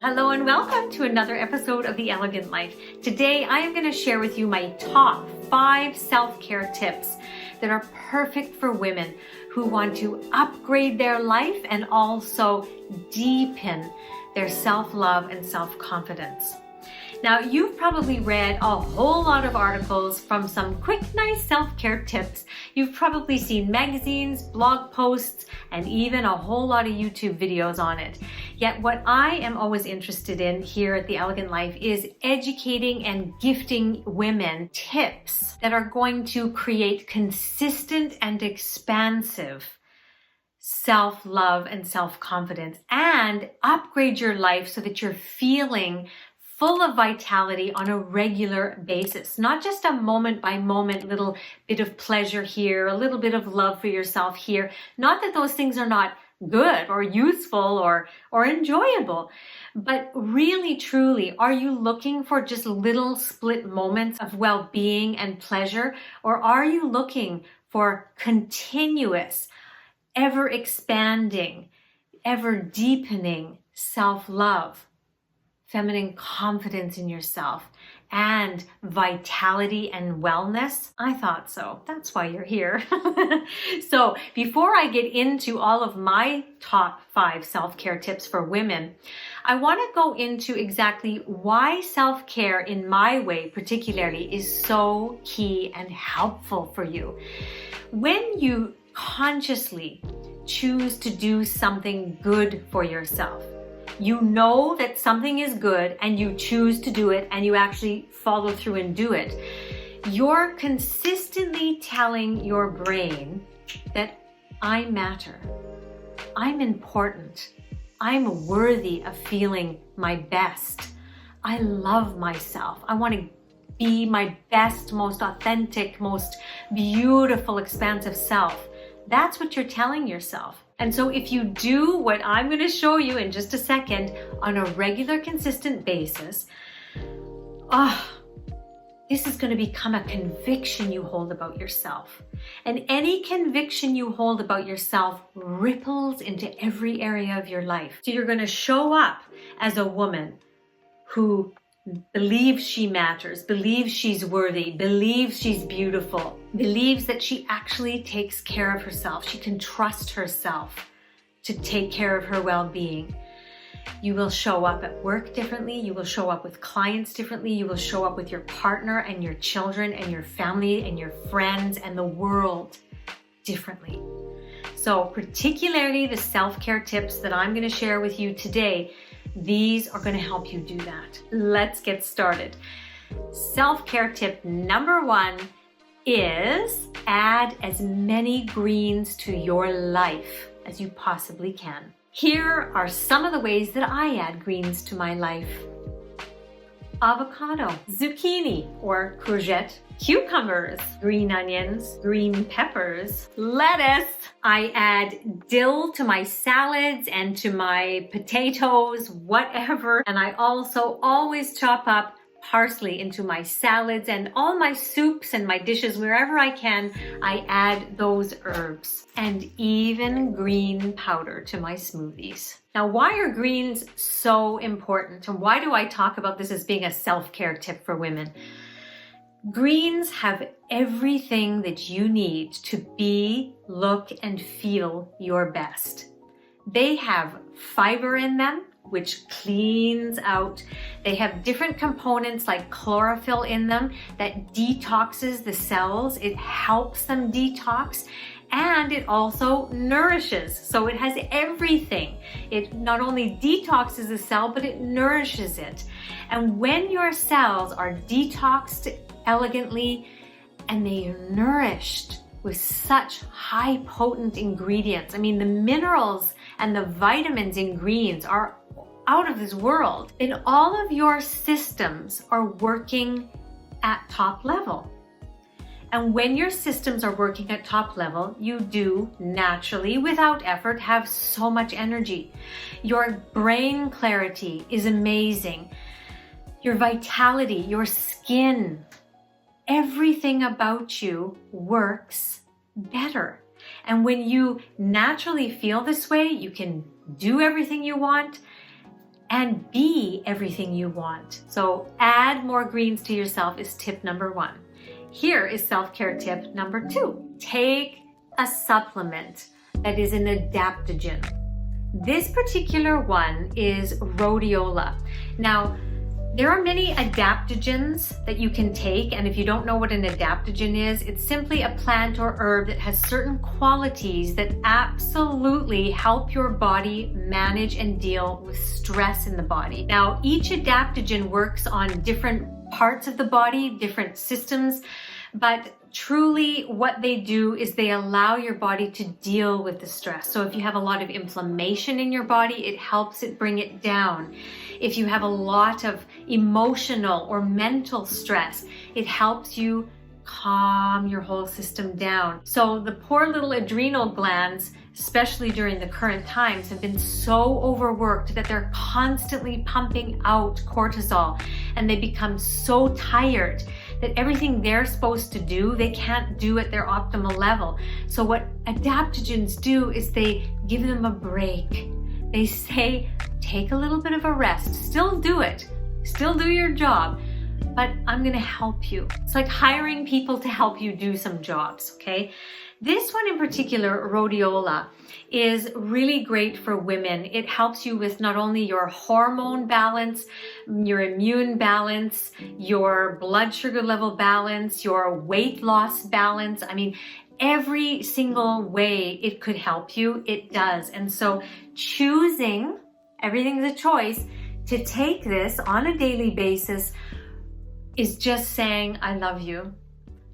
Hello and welcome to another episode of The Elegant Life. Today I am going to share with you my top 5 self-care tips that are perfect for women who want to upgrade their life and also deepen their self-love and self-confidence. Now, you've probably read a whole lot of articles from some quick, nice self-care tips. You've probably seen magazines, blog posts, and even a whole lot of YouTube videos on it. Yet what I am always interested in here at The Elegant Life is educating and gifting women tips that are going to create consistent and expansive self-love and self-confidence and upgrade your life so that you're feeling full of vitality on a regular basis, not just a moment by moment little bit of pleasure here, a little bit of love for yourself here. Not that those things are not good or useful or enjoyable, but really, truly, are you looking for just little split moments of well-being and pleasure, or are you looking for continuous, ever expanding, ever deepening self-love, feminine confidence in yourself, and vitality and wellness? I thought so. That's why you're here. So before I get into all of my top 5 self-care tips for women, I want to go into exactly why self-care in my way particularly is so key and helpful for you. When you consciously choose to do something good for yourself, you know that something is good and you choose to do it and you actually follow through and do it, you're consistently telling your brain that I matter, I'm important, I'm worthy of feeling my best, I love myself, I want to be my best, most authentic, most beautiful, expansive self. That's what you're telling yourself. And so if you do what I'm going to show you in just a second on a regular, consistent basis, this is going to become a conviction you hold about yourself. And any conviction you hold about yourself ripples into every area of your life. So you're going to show up as a woman who believes she matters, believes she's worthy, believes she's beautiful, believes that she actually takes care of herself. She can trust herself to take care of her well-being. You will show up at work differently. You will show up with clients differently. You will show up with your partner and your children and your family and your friends and the world differently. So particularly the self-care tips that I'm going to share with you today, these are going to help you do that. Let's get started. Self-care tip number 1 is add as many greens to your life as you possibly can. Here are some of the ways that I add greens to my life. Avocado, zucchini or courgette, cucumbers, green onions, green peppers, lettuce. I add dill to my salads and to my potatoes, whatever. And I also always chop up parsley into my salads and all my soups and my dishes. Wherever I can, I add those herbs and even green powder to my smoothies. Now, why are greens so important? And why do I talk about this as being a self-care tip for women? Greens have everything that you need to be, look, and feel your best. They have fiber in them, which cleans out. They have different components like chlorophyll in them that detoxes the cells. It helps them detox, and it also nourishes. So it has everything. It not only detoxes the cell, but it nourishes it. And when your cells are detoxed elegantly and they are nourished with such high potent ingredients, I mean, the minerals and the vitamins in greens are out of this world, then all of your systems are working at top level. And when your systems are working at top level, you do naturally, without effort, have so much energy. Your brain clarity is amazing. Your vitality, your skin, everything about you works better. And when you naturally feel this way, you can do everything you want and be everything you want. So add more greens to yourself is tip number 1. Here is self-care tip number 2. Take a supplement that is an adaptogen. This particular one is rhodiola. Now, there are many adaptogens that you can take, and if you don't know what an adaptogen is, it's simply a plant or herb that has certain qualities that absolutely help your body manage and deal with stress in the body. Now, each adaptogen works on different parts of the body, different systems, but truly what they do is they allow your body to deal with the stress. So if you have a lot of inflammation in your body, it helps it bring it down. If you have a lot of emotional or mental stress, it helps you calm your whole system down. So the poor little adrenal glands, especially during the current times, have been so overworked that they're constantly pumping out cortisol, and they become so tired that everything they're supposed to do, they can't do at their optimal level. So what adaptogens do is they give them a break. They say, take a little bit of a rest, still do it, still do your job, but I'm gonna help you. It's like hiring people to help you do some jobs, okay? This one in particular, rhodiola, is really great for women. It helps you with not only your hormone balance, your immune balance, your blood sugar level balance, your weight loss balance. I mean, every single way it could help you, it does. And so choosing, everything's a choice, to take this on a daily basis is just saying, I love you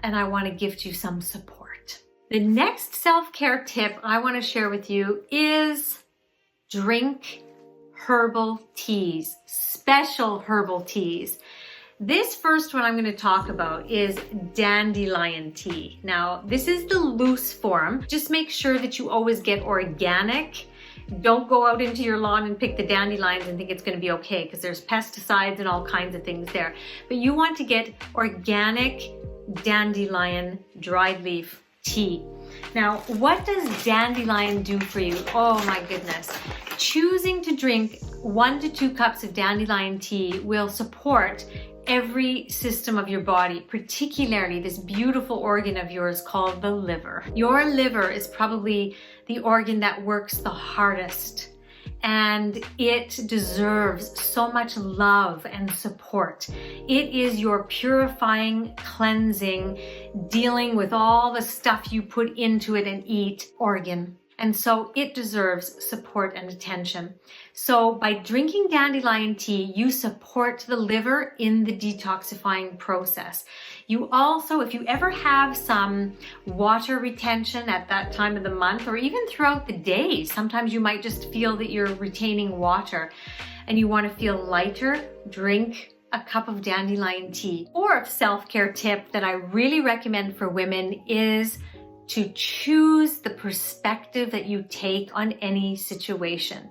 and I want to gift you some support. The next self-care tip I want to share with you is drink herbal teas, special herbal teas. This first one I'm going to talk about is dandelion tea. Now, this is the loose form. Just make sure that you always get organic. Don't go out into your lawn and pick the dandelions and think it's going to be okay, because there's pesticides and all kinds of things there. But you want to get organic dandelion dried leaf tea. Now, what does dandelion do for you? Oh my goodness. Choosing to drink 1 to 2 cups of dandelion tea will support every system of your body, particularly this beautiful organ of yours called the liver. Your liver is probably the organ that works the hardest, and it deserves so much love and support. It is your purifying, cleansing, dealing with all the stuff you put into it and eat organ. And so it deserves support and attention. So by drinking dandelion tea, you support the liver in the detoxifying process. You also, if you ever have some water retention at that time of the month, or even throughout the day, sometimes you might just feel that you're retaining water and you want to feel lighter, drink a cup of dandelion tea. Or a self-care tip that I really recommend for women is to choose the perspective that you take on any situation.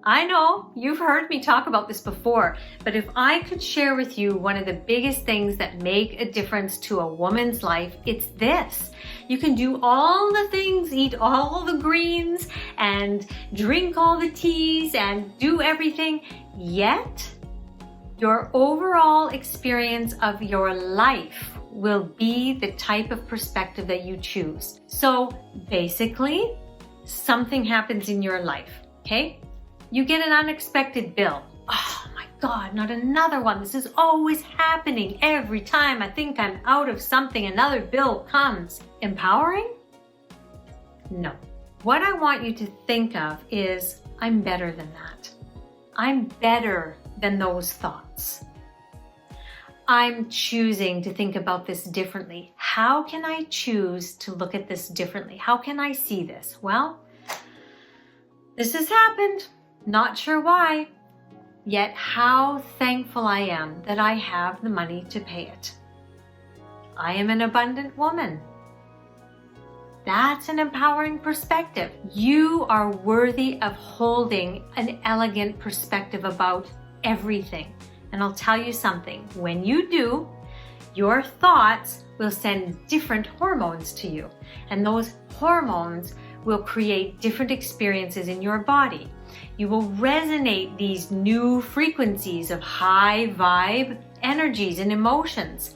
I know you've heard me talk about this before, but if I could share with you one of the biggest things that make a difference to a woman's life, it's this. You can do all the things, eat all the greens and drink all the teas and do everything, yet your overall experience of your life will be the type of perspective that you choose. So basically, something happens in your life, okay? You get an unexpected bill. Oh my God, not another one. This is always happening. Every time I think I'm out of something, another bill comes. Empowering? No. What I want you to think of is, I'm better than that. I'm better than those thoughts. I'm choosing to think about this differently. How can I choose to look at this differently? How can I see this? Well, this has happened. Not sure why. Yet how thankful I am that I have the money to pay it. I am an abundant woman. That's an empowering perspective. You are worthy of holding an elegant perspective about everything. And I'll tell you something, when you do, your thoughts will send different hormones to you. And those hormones will create different experiences in your body. You will resonate these new frequencies of high vibe energies and emotions.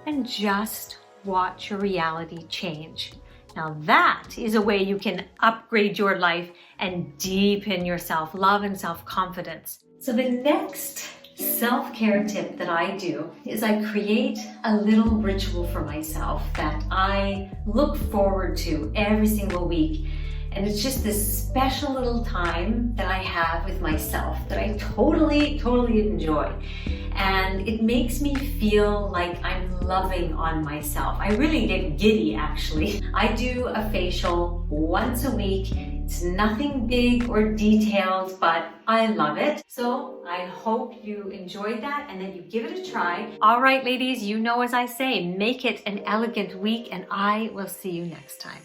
And just watch your reality change. Now that is a way you can upgrade your life and deepen your self-love and self-confidence. So the next self-care tip that I do is I create a little ritual for myself that I look forward to every single week. And it's just this special little time that I have with myself that I totally enjoy. And it makes me feel like I'm loving on myself. I really get giddy, actually. I do a facial once a week. It's nothing big or detailed, but I love it. So I hope you enjoyed that and that you give it a try. All right, ladies, you know as I say, make it an elegant week, and I will see you next time.